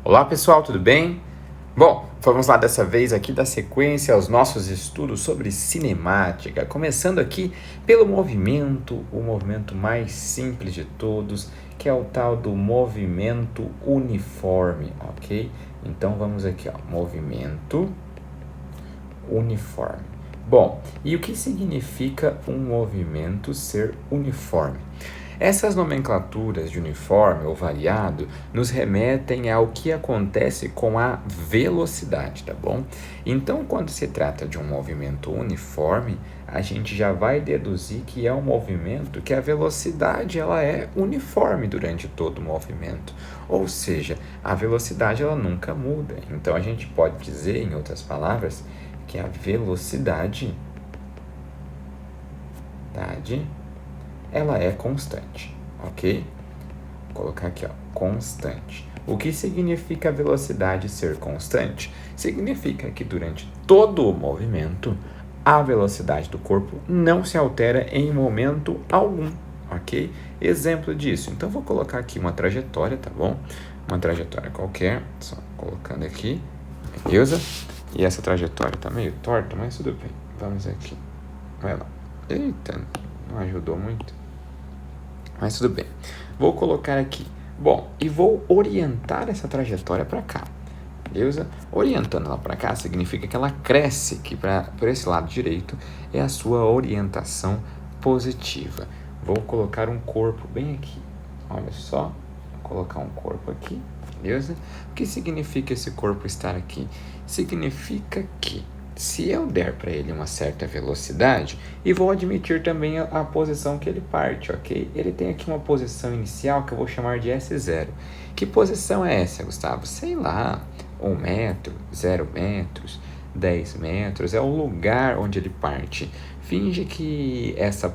Olá pessoal, tudo bem? Bom, vamos lá dessa vez aqui dar sequência aos nossos estudos sobre cinemática, começando aqui pelo movimento, o movimento mais simples de todos, que é o tal do movimento uniforme, ok? Então vamos aqui, ó, movimento uniforme. Bom, e o que significa um movimento ser uniforme? Essas nomenclaturas de uniforme ou variado nos remetem ao que acontece com a velocidade, tá bom? Então, quando se trata de um movimento uniforme, a gente já vai deduzir que é um movimento que a velocidade ela é uniforme durante todo o movimento. Ou seja, a velocidade ela nunca muda. Então, a gente pode dizer, em outras palavras, que a velocidade ela é constante, ok? Vou colocar aqui, ó, constante. O que significa a velocidade ser constante? Significa que durante todo o movimento, a velocidade do corpo não se altera em momento algum, ok? Exemplo disso. Então, vou colocar aqui uma trajetória, tá bom? Uma trajetória qualquer, só colocando aqui, beleza? E essa trajetória tá meio torta, mas tudo bem. Vamos aqui. Vai lá. Eita, não ajudou muito. Mas tudo bem. Vou colocar aqui. Bom, e vou orientar essa trajetória para cá. Beleza? Orientando ela para cá significa que ela cresce, que por esse lado direito é a sua orientação positiva. Vou colocar um corpo bem aqui. Olha só. Vou colocar um corpo aqui. Beleza? O que significa esse corpo estar aqui? Significa que se eu der para ele uma certa velocidade, e vou admitir também a posição que ele parte, ok? Ele tem aqui uma posição inicial que eu vou chamar de S0. Que posição é essa, Gustavo? Sei lá, 1 metro, 0 metros, 10 metros, é o lugar onde ele parte. Finge que essa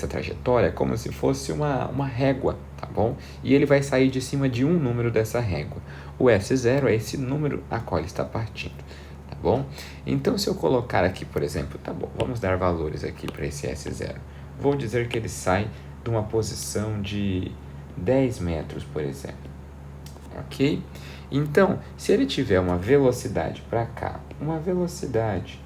trajetória é como se fosse uma régua, tá bom? E ele vai sair de cima de um número dessa régua. O S0 é esse número a qual ele está partindo. Tá bom? Então, se eu colocar aqui, por exemplo, tá bom, vamos dar valores aqui para esse S0. Vou dizer que ele sai de uma posição de 10 metros, por exemplo. Ok? Então, se ele tiver uma velocidade para cá, uma velocidade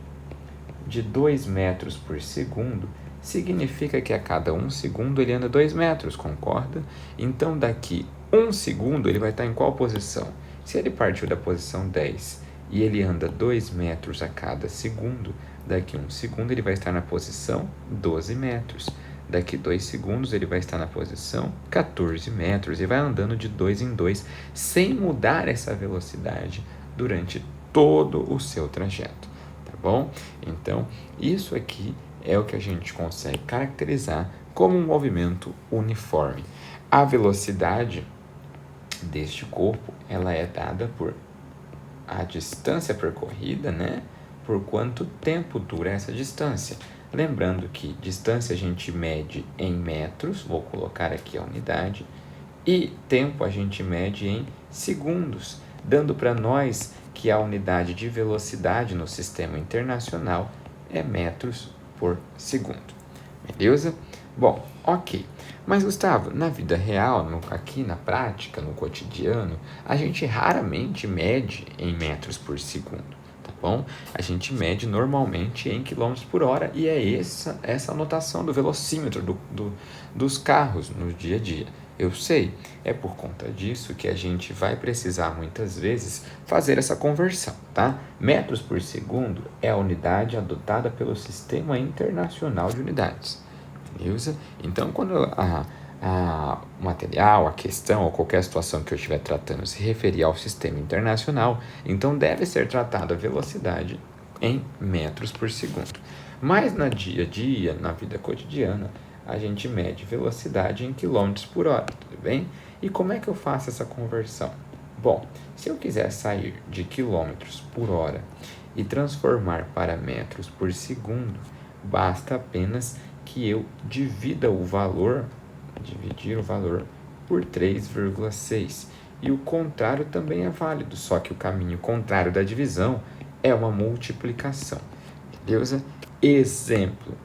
de 2 metros por segundo, significa que a cada 1 segundo ele anda 2 metros, concorda? Então, daqui 1 segundo ele vai estar em qual posição? Se ele partiu da posição 10 e ele anda 2 metros a cada segundo, daqui 1 segundo ele vai estar na posição 12 metros. Daqui 2 segundos ele vai estar na posição 14 metros e vai andando de 2 em 2 sem mudar essa velocidade durante todo o seu trajeto, tá bom? Então, isso aqui é o que a gente consegue caracterizar como um movimento uniforme. A velocidade deste corpo, ela é dada por a distância percorrida, né? Por quanto tempo dura essa distância. Lembrando que distância a gente mede em metros, vou colocar aqui a unidade, e tempo a gente mede em segundos, dando para nós que a unidade de velocidade no sistema internacional é metros por segundo. Beleza? Bom, ok. Mas, Gustavo, na vida real, aqui na prática, no cotidiano, a gente raramente mede em metros por segundo, tá bom? A gente mede normalmente em quilômetros por hora e é essa a notação do velocímetro dos carros no dia a dia. Eu sei, é por conta disso que a gente vai precisar muitas vezes fazer essa conversão, tá? Metros por segundo é a unidade adotada pelo Sistema Internacional de Unidades. Beleza? Então, quando o material, a questão ou qualquer situação que eu estiver tratando se referir ao sistema internacional, então deve ser tratada a velocidade em metros por segundo. Mas no dia a dia, na vida cotidiana, a gente mede velocidade em quilômetros por hora, tudo bem? E como é que eu faço essa conversão? Bom, se eu quiser sair de quilômetros por hora e transformar para metros por segundo, basta apenas que eu dividir o valor por 3,6. E o contrário também é válido, só que o caminho contrário da divisão é uma multiplicação. Beleza? Exemplo.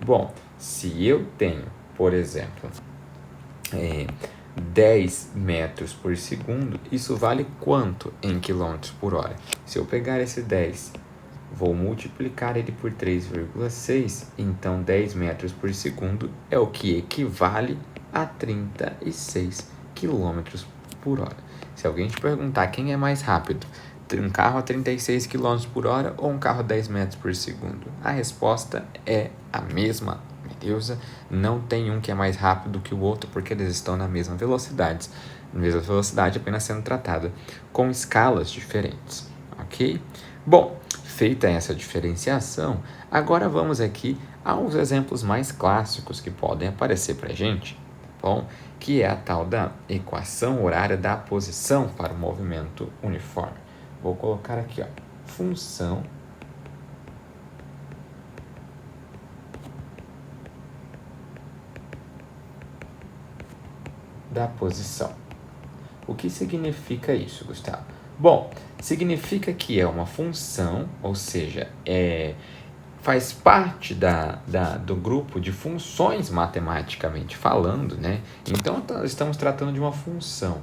Bom, se eu tenho, por exemplo, 10 metros por segundo, isso vale quanto em quilômetros por hora? Se eu pegar esse 10, vou multiplicar ele por 3,6, então 10 metros por segundo é o que equivale a 36 quilômetros por hora. Se alguém te perguntar quem é mais rápido, um carro a 36 km por hora ou um carro a 10 metros por segundo, a resposta é a mesma, beleza? Não tem um que é mais rápido que o outro, porque eles estão na mesma velocidade apenas sendo tratada com escalas diferentes, ok? Bom, feita essa diferenciação, agora vamos aqui aos exemplos mais clássicos que podem aparecer para a gente, tá bom? Que é a tal da equação horária da posição para o movimento uniforme. Vou colocar aqui, ó, função da posição. O que significa isso, Gustavo? Bom, significa que é uma função, ou seja, faz parte do grupo de funções matematicamente falando, né? Então, estamos tratando de uma função.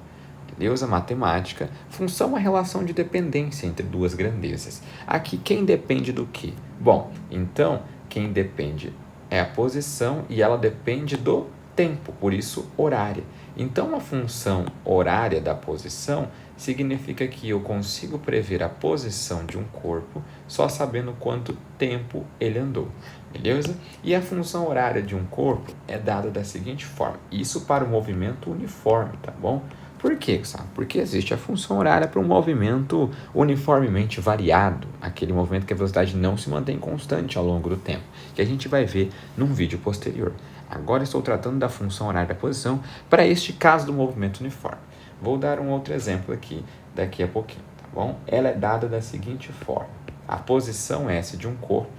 Beleza? Matemática. Função é uma relação de dependência entre duas grandezas. Aqui, quem depende do quê? Bom, então, quem depende é a posição e ela depende do tempo, por isso, horária. Então, a função horária da posição significa que eu consigo prever a posição de um corpo só sabendo quanto tempo ele andou, beleza? E a função horária de um corpo é dada da seguinte forma, isso para o movimento uniforme, tá bom? Por quê, sabe? Porque existe a função horária para um movimento uniformemente variado, aquele movimento que a velocidade não se mantém constante ao longo do tempo, que a gente vai ver num vídeo posterior. Agora estou tratando da função horária da posição para este caso do movimento uniforme. Vou dar um outro exemplo aqui daqui a pouquinho, tá bom? Ela é dada da seguinte forma. A posição S de um corpo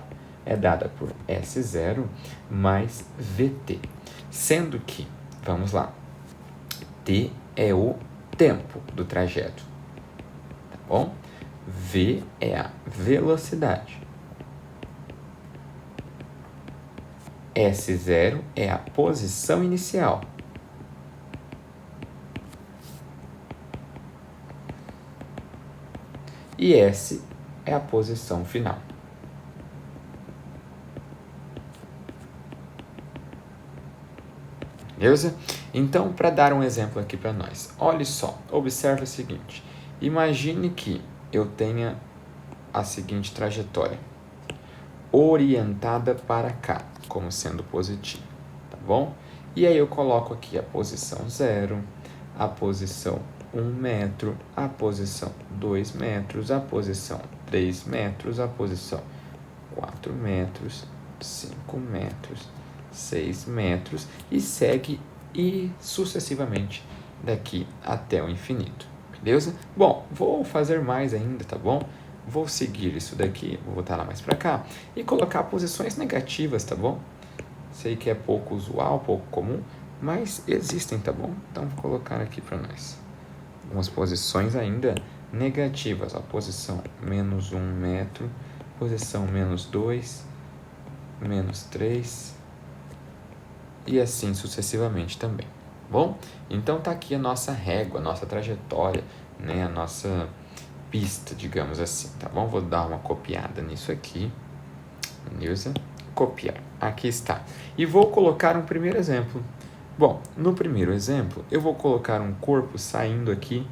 é dada por S0 mais VT, sendo que, vamos lá, T é o tempo do trajeto, tá bom? V é a velocidade. S0 é a posição inicial. E S é a posição final. Beleza? Então, para dar um exemplo aqui para nós, olhe só, observe o seguinte, imagine que eu tenha a seguinte trajetória, orientada para cá, como sendo positiva, tá bom? E aí eu coloco aqui a posição 0, a posição 1 metro, a posição 2 metros, a posição 3 metros, a posição 4 metros, 5 metros, 6 metros e segue sucessivamente daqui até o infinito, beleza? Bom, vou fazer mais ainda, tá bom? Vou seguir isso daqui, vou botar lá mais para cá e colocar posições negativas, tá bom? Sei que é pouco usual, pouco comum, mas existem, tá bom? Então, vou colocar aqui para nós algumas posições ainda negativas, a posição menos 1 metro, posição menos 2, menos 3 e assim sucessivamente também, bom? Então tá aqui a nossa régua, a nossa trajetória, né? A nossa pista, digamos assim, tá bom? Vou dar uma copiada nisso aqui, beleza? Copiar, aqui está. E vou colocar um primeiro exemplo. Bom, no primeiro exemplo, eu vou colocar um corpo saindo aqui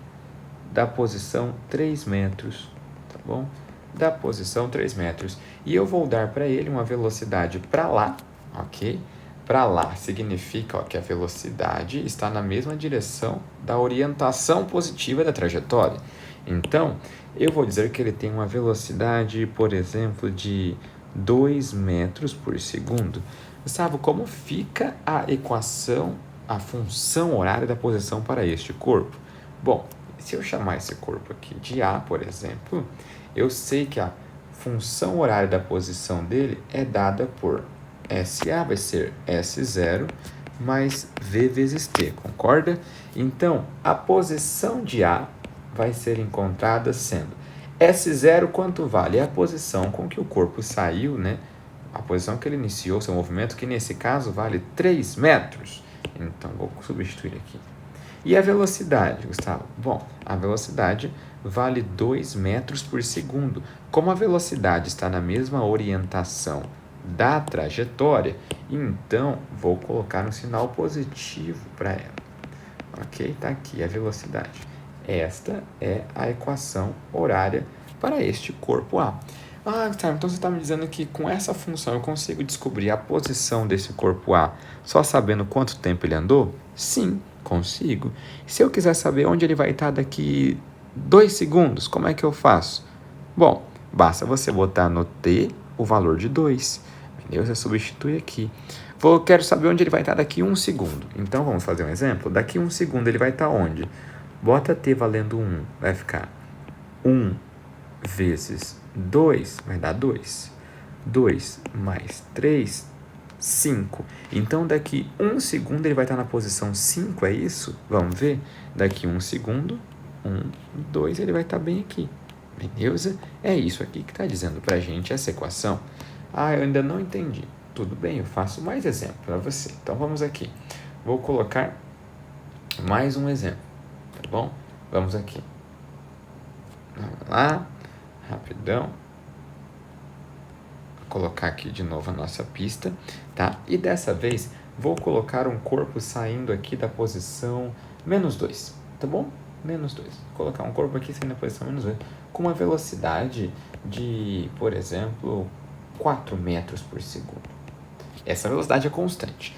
da posição 3 metros, tá bom? Da posição 3 metros. E eu vou dar para ele uma velocidade para lá, ok? Para lá significa que a velocidade está na mesma direção da orientação positiva da trajetória. Então, eu vou dizer que ele tem uma velocidade, por exemplo, de 2 metros por segundo. Sabe como fica a equação, a função horária da posição para este corpo? Bom, se eu chamar esse corpo aqui de A, por exemplo, eu sei que a função horária da posição dele é dada por SA, vai ser S0 mais V vezes T, concorda? Então, a posição de A vai ser encontrada sendo S0 quanto vale? É a posição com que o corpo saiu, né? A posição que ele iniciou seu movimento, que nesse caso vale 3 metros. Então, vou substituir aqui. E a velocidade, Gustavo? Bom, a velocidade vale 2 metros por segundo. Como a velocidade está na mesma orientação da trajetória, então vou colocar um sinal positivo para ela. Ok? Está aqui a velocidade. Esta é a equação horária para este corpo A. Ah, tá, então você está me dizendo que com essa função eu consigo descobrir a posição desse corpo A só sabendo quanto tempo ele andou? Sim, consigo. Se eu quiser saber onde ele vai estar daqui 2 segundos, como é que eu faço? Bom, basta você botar no T o valor de 2. Você substitui aqui. Quero saber onde ele vai estar daqui 1 segundo. Então, vamos fazer um exemplo? Daqui 1 segundo ele vai estar onde? Bota T valendo 1. Vai ficar 1 vezes 2, vai dar 2. 2 mais 3, 5. Então, daqui 1 segundo ele vai estar na posição 5, é isso? Vamos ver? Daqui 1 segundo, 1, 2, ele vai estar bem aqui. Beleza? É isso aqui que está dizendo para a gente essa equação. Ah, eu ainda não entendi. Tudo bem, eu faço mais exemplo para você. Então, vamos aqui. Vou colocar mais um exemplo, tá bom? Vamos aqui. Vamos lá, rapidão. Vou colocar aqui de novo a nossa pista, tá? E dessa vez, vou colocar um corpo saindo aqui da posição -2, tá bom? -2. Vou colocar um corpo aqui saindo da posição -2, com uma velocidade de, por exemplo, 4 metros por segundo. Essa velocidade é constante.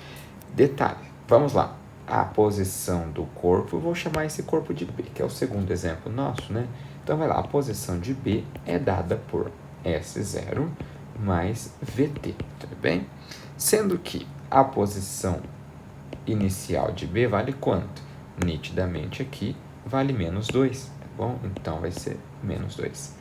Detalhe, vamos lá. A posição do corpo, eu vou chamar esse corpo de B, que é o segundo exemplo nosso, né? Então, vai lá, a posição de B é dada por S0 mais VT, tudo bem? Sendo que a posição inicial de B vale quanto? Nitidamente aqui vale -2, tá bom? Então, vai ser -2.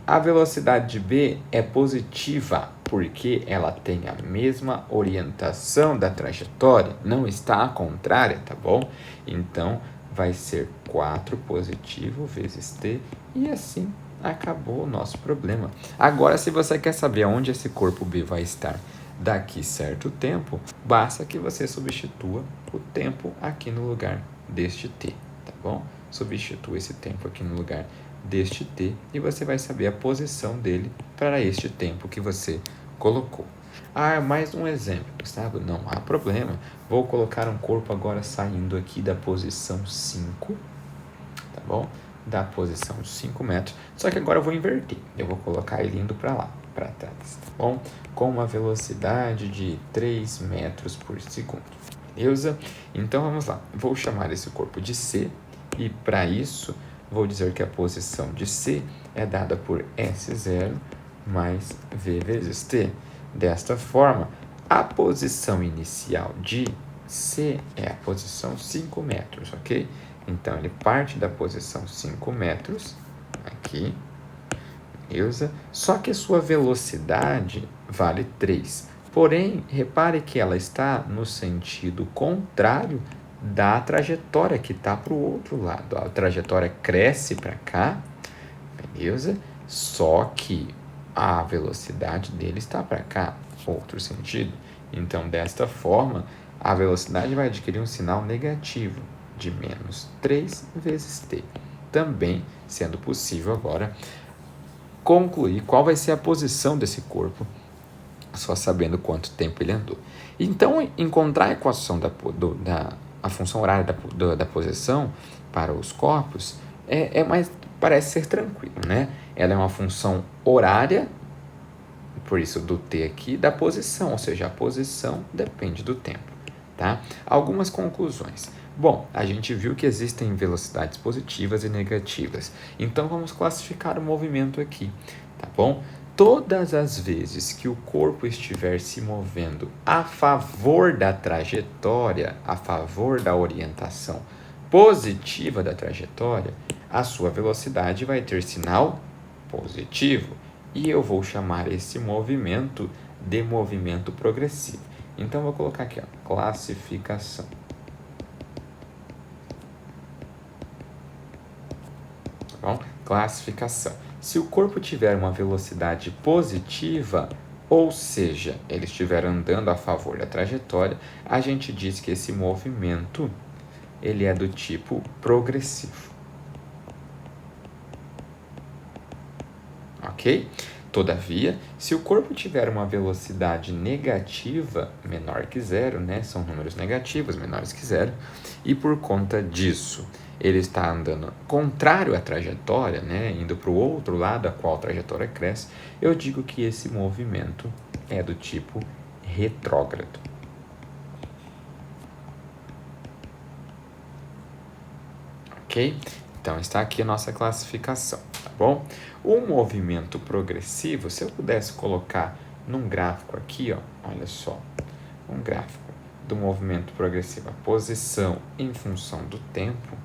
A velocidade de B é positiva porque ela tem a mesma orientação da trajetória, não está a contrária, tá bom? Então, vai ser 4 positivo vezes T e assim acabou o nosso problema. Agora, se você quer saber onde esse corpo B vai estar daqui certo tempo, basta que você substitua o tempo aqui no lugar deste T, tá bom? Substitua esse tempo aqui no lugar deste T e você vai saber a posição dele para este tempo que você colocou. Ah, mais um exemplo, Gustavo? Não há problema. Vou colocar um corpo agora saindo aqui da posição 5, tá bom? Da posição 5 metros. Só que agora eu vou inverter. Eu vou colocar ele indo para lá, para trás, tá bom? Com uma velocidade de 3 metros por segundo. Beleza? Então, vamos lá. Vou chamar esse corpo de C e, para isso, vou dizer que a posição de C é dada por S0 mais V vezes T. Desta forma, a posição inicial de C é a posição 5 metros, ok? Então, ele parte da posição 5 metros, aqui, beleza? Só que a sua velocidade vale 3. Porém, repare que ela está no sentido contrário da trajetória que está para o outro lado. A trajetória cresce para cá, beleza? Só que a velocidade dele está para cá, outro sentido. Então, desta forma, a velocidade vai adquirir um sinal negativo de -3 vezes t. Também sendo possível agora concluir qual vai ser a posição desse corpo, só sabendo quanto tempo ele andou. Então, encontrar a equação a função horária da posição para os corpos parece ser tranquilo, né? Ela é uma função horária, por isso do t aqui, da posição, ou seja, a posição depende do tempo, tá? Algumas conclusões. Bom, a gente viu que existem velocidades positivas e negativas, então vamos classificar o movimento aqui, tá bom? Todas as vezes que o corpo estiver se movendo a favor da trajetória, a favor da orientação positiva da trajetória, a sua velocidade vai ter sinal positivo. E eu vou chamar esse movimento de movimento progressivo. Então, vou colocar aqui, ó, classificação. Tá bom? Classificação. Se o corpo tiver uma velocidade positiva, ou seja, ele estiver andando a favor da trajetória, a gente diz que esse movimento ele é do tipo progressivo. Ok? Todavia, se o corpo tiver uma velocidade negativa menor que zero, né, são números negativos menores que zero, e por conta disso ele está andando contrário à trajetória, né, indo para o outro lado a qual a trajetória cresce, eu digo que esse movimento é do tipo retrógrado. Ok? Então está aqui a nossa classificação, tá bom? O movimento progressivo, se eu pudesse colocar num gráfico aqui, ó, olha só, um gráfico do movimento progressivo, a posição em função do tempo,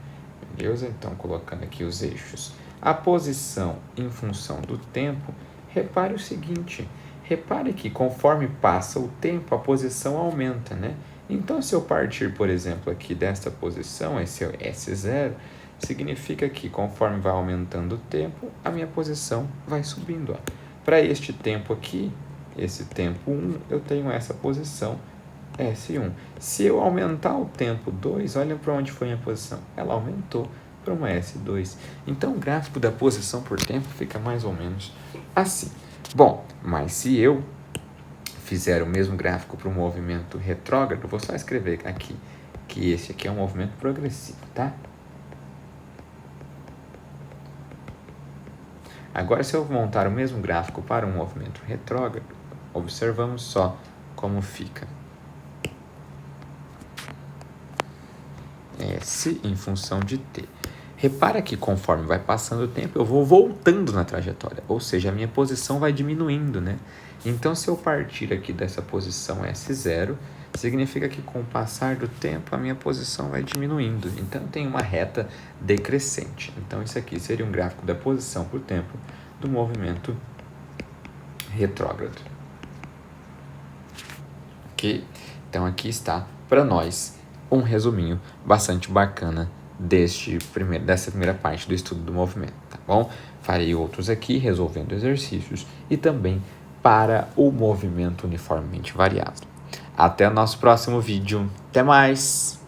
beleza? Então, colocando aqui os eixos. A posição em função do tempo, repare o seguinte, repare que conforme passa o tempo, a posição aumenta, né? Então, se eu partir, por exemplo, aqui desta posição, esse é o S0, significa que conforme vai aumentando o tempo, a minha posição vai subindo. Para este tempo aqui, esse tempo 1, eu tenho essa posição S1. Se eu aumentar o tempo 2, olha para onde foi a minha posição. Ela aumentou para uma S2. Então, o gráfico da posição por tempo fica mais ou menos assim. Bom, mas se eu fizer o mesmo gráfico para o movimento retrógrado, vou só escrever aqui que esse aqui é um movimento progressivo, tá? Agora, se eu montar o mesmo gráfico para um movimento retrógrado, observamos só como fica. S em função de t. Repara que conforme vai passando o tempo, eu vou voltando na trajetória, ou seja, a minha posição vai diminuindo, né? Então, se eu partir aqui dessa posição S0, significa que com o passar do tempo, a minha posição vai diminuindo. Então, tem uma reta decrescente. Então, isso aqui seria um gráfico da posição por tempo do movimento retrógrado. Ok? Então, aqui está para nós um resuminho bastante bacana dessa primeira parte do estudo do movimento, tá bom? Farei outros aqui, resolvendo exercícios e também para o movimento uniformemente variado. Até o nosso próximo vídeo. Até mais!